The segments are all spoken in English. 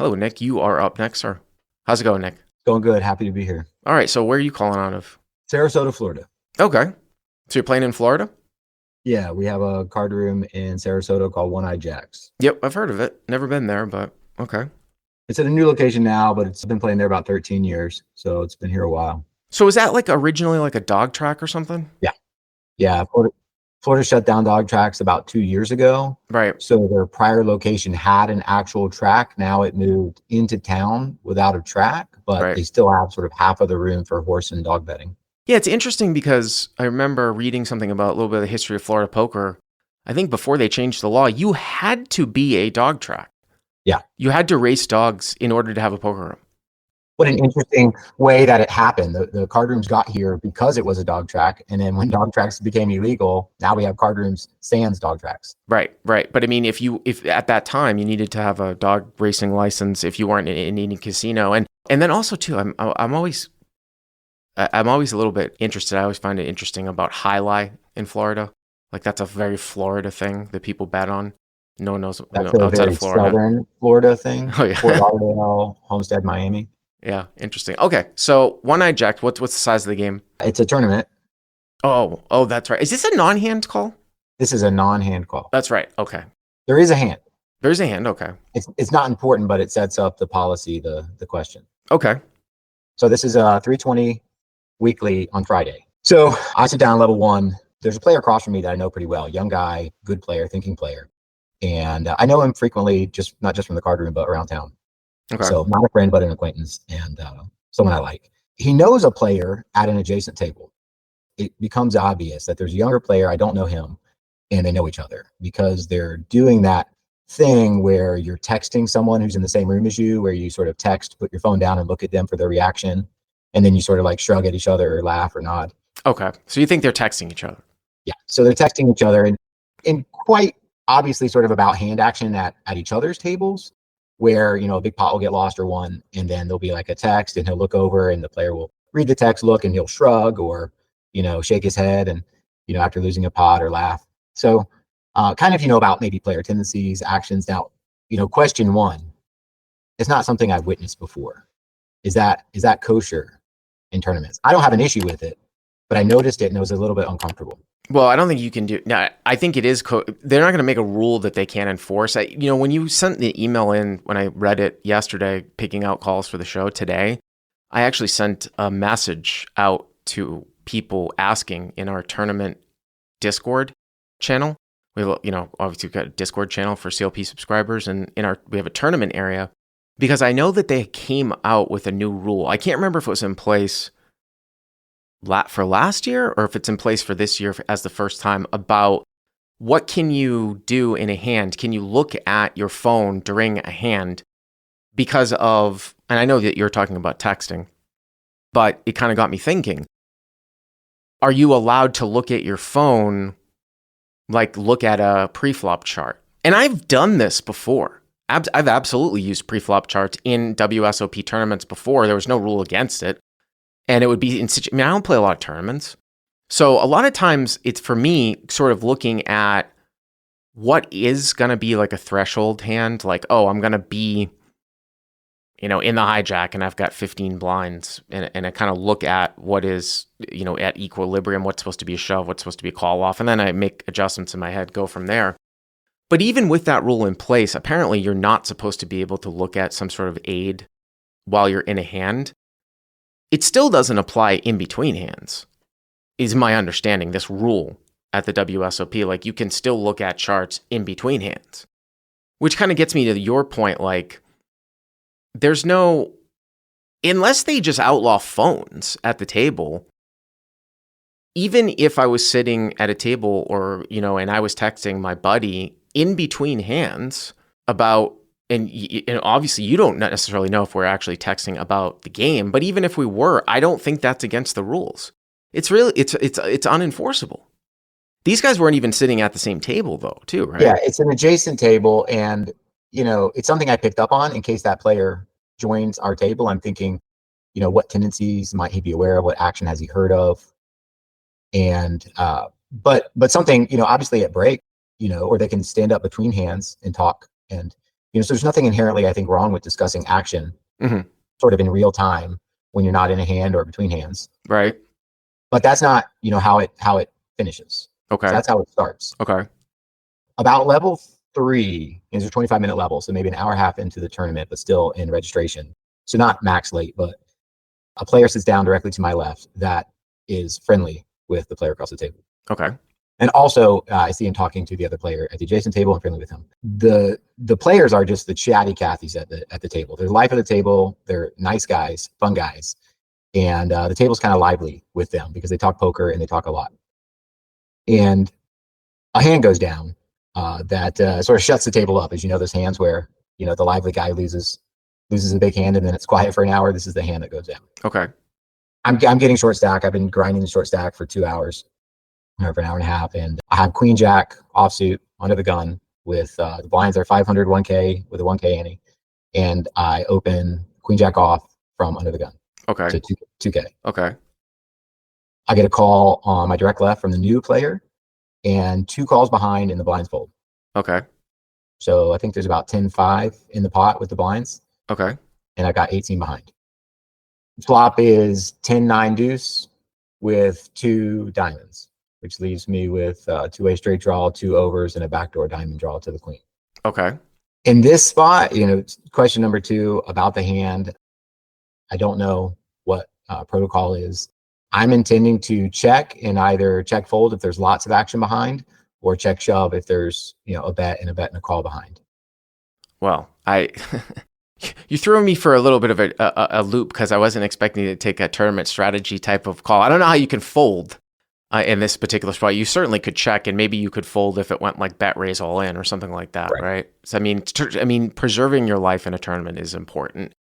Hello, Nick. You are up next, sir. How's it going, Nick? Going good. Happy to be here. All right. So, where are you calling out of? Sarasota, Florida. Okay. So, you're playing in Florida? Yeah, we have a card room in Sarasota called One Eye Jacks. Yep, I've heard of it. Never been there, but okay. It's at a new location now, but it's been playing there about 13 years. So it's been here a while. So, is that like originally like a dog track or something? Yeah. Yeah. Florida shut down dog tracks about 2 years ago. Right. So their prior location had an actual track. Now it moved into town without a track, but Right. they still have sort of half of the room for horse and dog betting. Yeah, it's interesting because I remember reading something about a little bit of the history of Florida poker. I think before they changed the law, you had to be a dog track. Yeah. You had to race dogs in order to have a poker room. What an interesting way that it happened. The card rooms got here because it was a dog track. And then when dog tracks became illegal, now we have card rooms sans dog tracks. Right, right. But I mean, if at that time you needed to have a dog racing license if you weren't in any casino, and then also too, I'm always a little bit interested. I always find it interesting about Jai Alai in Florida. Like that's a very Florida thing that people bet on. No one knows That's a outside very of Florida. southern Florida thing. Oh yeah, Fort Lauderdale, Homestead, Miami. yeah, interesting. Okay, so One Eye Jack. What's the size of the game? It's a tournament. Oh, that's right. Is this a non-hand call? This is a non-hand call. That's right. Okay, There is a hand. there's a hand. Okay, It's not important, but it sets up the policy, the question. okay, So this is a 320 weekly on Friday. So I sit down level one. There's a player across from me that I know pretty well, young guy, good player, thinking player. And I know him frequently, not just from the card room, but around town. okay. So not a friend, but an acquaintance and someone I like. He knows a player at an adjacent table. It becomes obvious that there's a younger player, I don't know him, and they know each other because they're doing that thing where you're texting someone who's in the same room as you, where you sort of text, put your phone down and look at them for their reaction. And then you sort of like shrug at each other or laugh or nod. Okay. So you think they're texting each other? Yeah. So they're texting each other and quite obviously sort of about hand action at each other's tables where, a big pot will get lost or won. And then there'll be like a text and he'll look over and the player will read the text, look, and he'll shrug or, shake his head and, after losing a pot or laugh. So kind of, about maybe player tendencies, actions. Now, question one, it's not something I've witnessed before. Is that kosher in tournaments? I don't have an issue with it, but I noticed it and it was a little bit uncomfortable. Well, I don't think you can do. No, I think it is. They're not going to make a rule that they can't enforce. When you sent the email in, when I read it yesterday, picking out calls for the show today, I actually sent a message out to people asking in our tournament Discord channel. We have, obviously we've got a Discord channel for CLP subscribers, and we have a tournament area because I know that they came out with a new rule. I can't remember if it was in place for last year or if it's in place for this year as the first time about what can you do in a hand? Can you look at your phone during a hand because of, and I know that you're talking about texting, but it kind of got me thinking, are you allowed to look at your phone, like look at a preflop chart? And I've done this before. I've absolutely used preflop charts in WSOP tournaments before. There was no rule against it. And it would be I don't play a lot of tournaments. So a lot of times it's for me sort of looking at what is going to be like a threshold hand. Like, oh, I'm going to be, in the hijack and I've got 15 blinds and I kind of look at what is, at equilibrium, what's supposed to be a shove, what's supposed to be a call off. And then I make adjustments in my head, go from there. But even with that rule in place, apparently you're not supposed to be able to look at some sort of aid while you're in a hand. It still doesn't apply in between hands, is my understanding, this rule at the WSOP. Like, you can still look at charts in between hands, which kind of gets me to your point. Like, there's no, unless they just outlaw phones at the table, even if I was sitting at a table or, and I was texting my buddy in between hands about, and obviously you don't necessarily know if we're actually texting about the game, but even if we were, I don't think that's against the rules. It's really, it's unenforceable. These guys weren't even sitting at the same table though, too, right? Yeah, it's an adjacent table and, it's something I picked up on in case that player joins our table. I'm thinking, what tendencies might he be aware of? What action has he heard of? And, but something, obviously at break, or they can stand up between hands and talk. And So there's nothing inherently, I think, wrong with discussing action Hmm. sort of in real time when you're not in a hand or between hands. Right. But that's not, how it finishes. So Okay. that's how it starts. Okay. About level 3, these are 25-minute levels, so maybe an hour and a half into the tournament, but still in registration. So not max late, but a player sits down directly to my left that is friendly with the player across the table. Okay. And also, I see him talking to the other player at the adjacent table and friendly with him. The players are just the chatty Cathys at the table. They're life of the table. They're nice guys, fun guys, and the table's kind of lively with them because they talk poker and they talk a lot. And a hand goes down that sort of shuts the table up. As you know, those hands where the lively guy loses a big hand and then it's quiet for an hour. This is the hand that goes down. Okay. I'm getting short stack. I've been grinding the short stack for 2 hours. For an hour and a half, and I have Queen Jack offsuit under the gun with the blinds are 500 1K with a 1K ante, and I open Queen Jack off from under the gun Okay. to 2K. Okay. I get a call on my direct left from the new player, and 2 calls behind in the blinds fold. Okay. So I think there's about 10-5 in the pot with the blinds, Okay. and I got 18 behind. Flop is 10-9 deuce with 2 diamonds, which leaves me with 2-way straight draw, 2 overs, and a backdoor diamond draw to the queen. Okay. In this spot, question number 2 about the hand, I don't know what protocol is. I'm intending to check and either check fold if there's lots of action behind, or check shove if there's a bet and a call behind. Well, you threw me for a little bit of a loop because I wasn't expecting to take a tournament strategy type of call. I don't know how you can fold in this particular spot. You certainly could check, and maybe you could fold if it went like bet raise all in or something like that, right? So I mean, preserving your life in a tournament is important.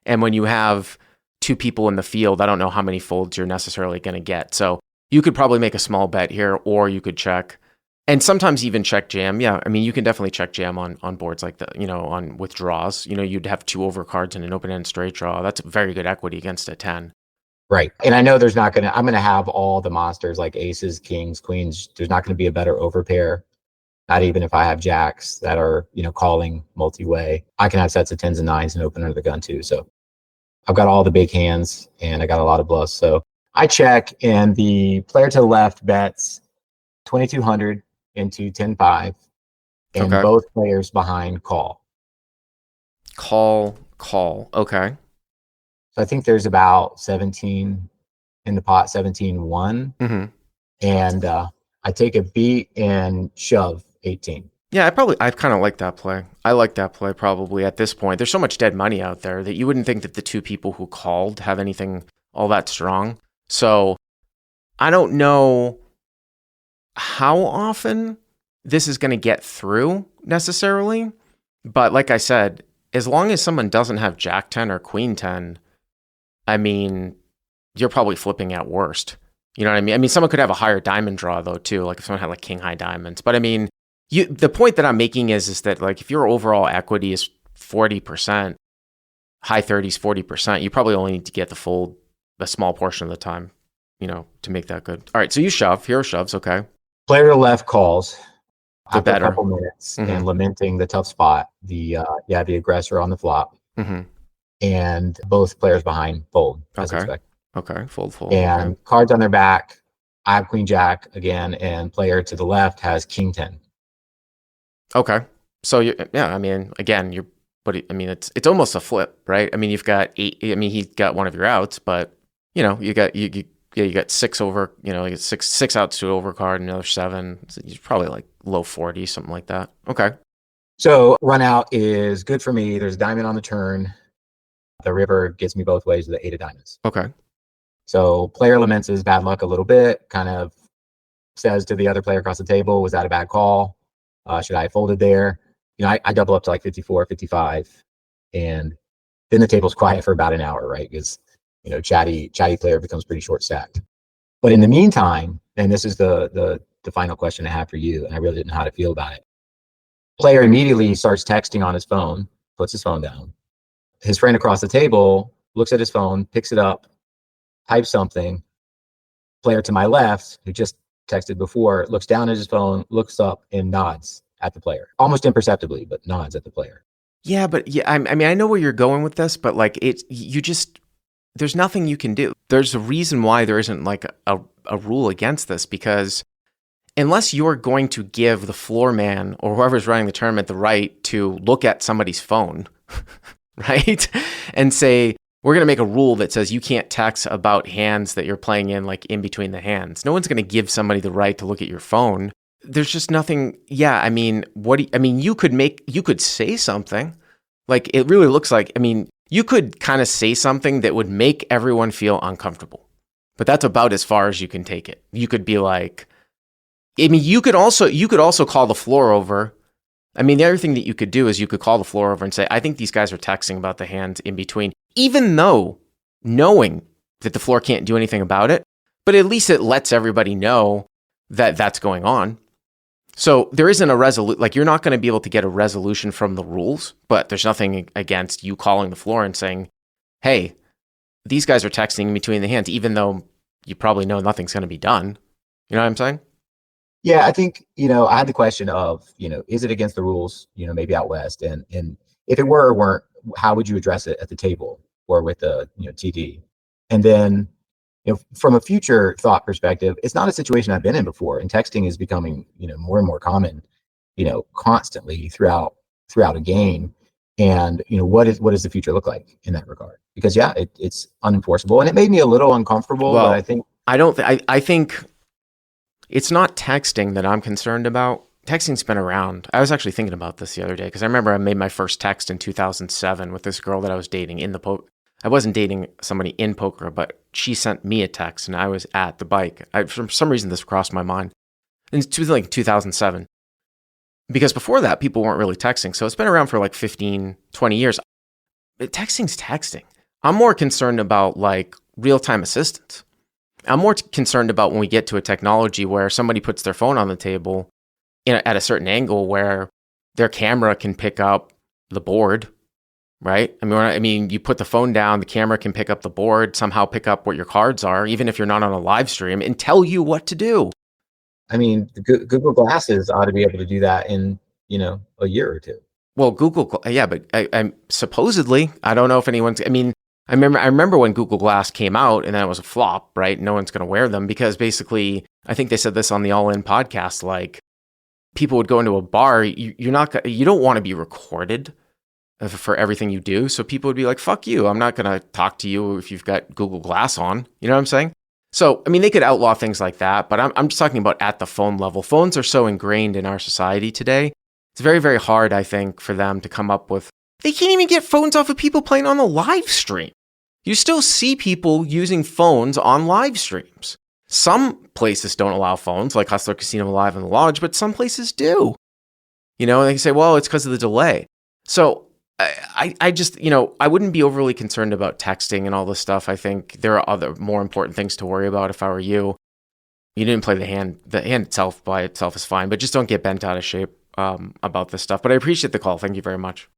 And when you have 2 people in the field, I don't know how many folds you're necessarily going to get. So you could probably make a small bet here, or you could check, and sometimes even check jam. Yeah, I mean, you can definitely check jam on boards like that. On withdraws. You'd have 2 overcards and an open end straight draw. That's very good equity against a 10. Right. And I know I'm going to have all the monsters like aces, kings, queens. There's not going to be a better overpair. Not even if I have jacks that are, calling multi-way. I can have sets of 10s and 9s and open under the gun too. So I've got all the big hands and I got a lot of bluffs. So I check, and the player to the left bets 2,200 into 10-5, and both players behind call. Call. Okay. So I think there's about 17 in the pot, 17-1. Mm-hmm. And I take a beat and shove 18. Yeah, I kind of like that play. I like that play probably at this point. There's so much dead money out there that you wouldn't think that the 2 people who called have anything all that strong. So I don't know how often this is going to get through necessarily. But like I said, as long as someone doesn't have Jack 10 or Queen 10, I mean, you're probably flipping at worst. You know what I mean? I mean, someone could have a higher diamond draw though too, like if someone had like king high diamonds. But I mean, the point that I'm making is that like if your overall equity is 40%, high 30s, 40%, you probably only need to get the fold a small portion of the time, to make that good. All right, so you shove. Here are shoves, okay. Player to the left calls after a couple minutes and lamenting the tough spot. The aggressor on the flop. Mm-hmm. And both players behind fold, as expected. Okay, fold. And cards on their back, I have Queen Jack again, and player to the left has King 10. Okay, so it's almost a flip, right? I mean, you've got 8. I mean, he's got one of your outs, but you got 6 over. You get six outs to overcard, another 7. So you're probably like low 40s, something like that. Okay. So run out is good for me. There's a diamond on the turn. The river gets me both ways with the 8 of diamonds. Okay. So player laments his bad luck a little bit, kind of says to the other player across the table, was that a bad call? Should I have folded there? I double up to like 54, 55. And then the table's quiet for about an hour, right? Because, chatty player becomes pretty short stacked. But in the meantime, and this is the final question I have for you, and I really didn't know how to feel about it. Player immediately starts texting on his phone, puts his phone down. His friend across the table looks at his phone, picks it up, types something. Player to my left, who just texted before, looks down at his phone, looks up, and nods at the player. Almost imperceptibly, but nods at the player. Yeah, but yeah, I mean, I know where you're going with this, but like there's nothing you can do. There's a reason why there isn't like a rule against this, because unless you're going to give the floor man or whoever's running the tournament the right to look at somebody's phone, right? And say, we're going to make a rule that says you can't text about hands that you're playing in, like in between the hands. No one's going to give somebody the right to look at your phone. There's just nothing. Yeah. I mean, you could say something like, it really looks like, I mean, you could kind of say something that would make everyone feel uncomfortable, but that's about as far as you can take it. You could be like, I mean, you could also call the floor over. I mean, the other thing that you could do is you could call the floor over and say, I think these guys are texting about the hands in between, even though knowing that the floor can't do anything about it, but at least it lets everybody know that that's going on. So there isn't a like, you're not going to be able to get a resolution from the rules, but there's nothing against you calling the floor and saying, hey, these guys are texting in between the hands, even though you probably know nothing's going to be done. You know what I'm saying? Yeah, I think, I had the question of, is it against the rules, maybe out west, and if it were or weren't, how would you address it at the table or with the, TD? And then, from a future thought perspective, it's not a situation I've been in before, and texting is becoming, more and more common, constantly throughout a game. And what does the future look like in that regard? Because yeah, it's unenforceable, and it made me a little uncomfortable. Well, but I think I think it's not texting that I'm concerned about. Texting's been around. I was actually thinking about this the other day because I remember I made my first text in 2007 with this girl that I was dating in the poker. I wasn't dating somebody in poker, but she sent me a text and I was at the bike. For some reason, this crossed my mind. And it was like 2007. Because before that, people weren't really texting. So it's been around for like 15, 20 years. Texting's texting. I'm more concerned about like real-time assistance. I'm more concerned about when we get to a technology where somebody puts their phone on the table at a certain angle where their camera can pick up the board, right? I mean, you put the phone down, the camera can pick up the board, somehow pick up what your cards are, even if you're not on a live stream, and tell you what to do. I mean, Google Glasses ought to be able to do that in, a year or two. Well, Google, yeah, but I supposedly, I don't know if anyone's, I mean, I remember when Google Glass came out and then it was a flop, right? No one's going to wear them because basically, I think they said this on the All In podcast, like people would go into a bar, you don't want to be recorded for everything you do. So people would be like, fuck you. I'm not going to talk to you if you've got Google Glass on. You know what I'm saying? So, I mean, they could outlaw things like that, but I'm just talking about at the phone level. Phones are so ingrained in our society today. It's very, very hard, I think, for them to come up with. They can't even get phones off of people playing on the live stream. You still see people using phones on live streams. Some places don't allow phones, like Hustler Casino Live and the Lodge, but some places do. And they say, well, it's because of the delay. So I just, I wouldn't be overly concerned about texting and all this stuff. I think there are other more important things to worry about if I were you. You didn't play the hand. The hand itself by itself is fine, but just don't get bent out of shape about this stuff. But I appreciate the call. Thank you very much.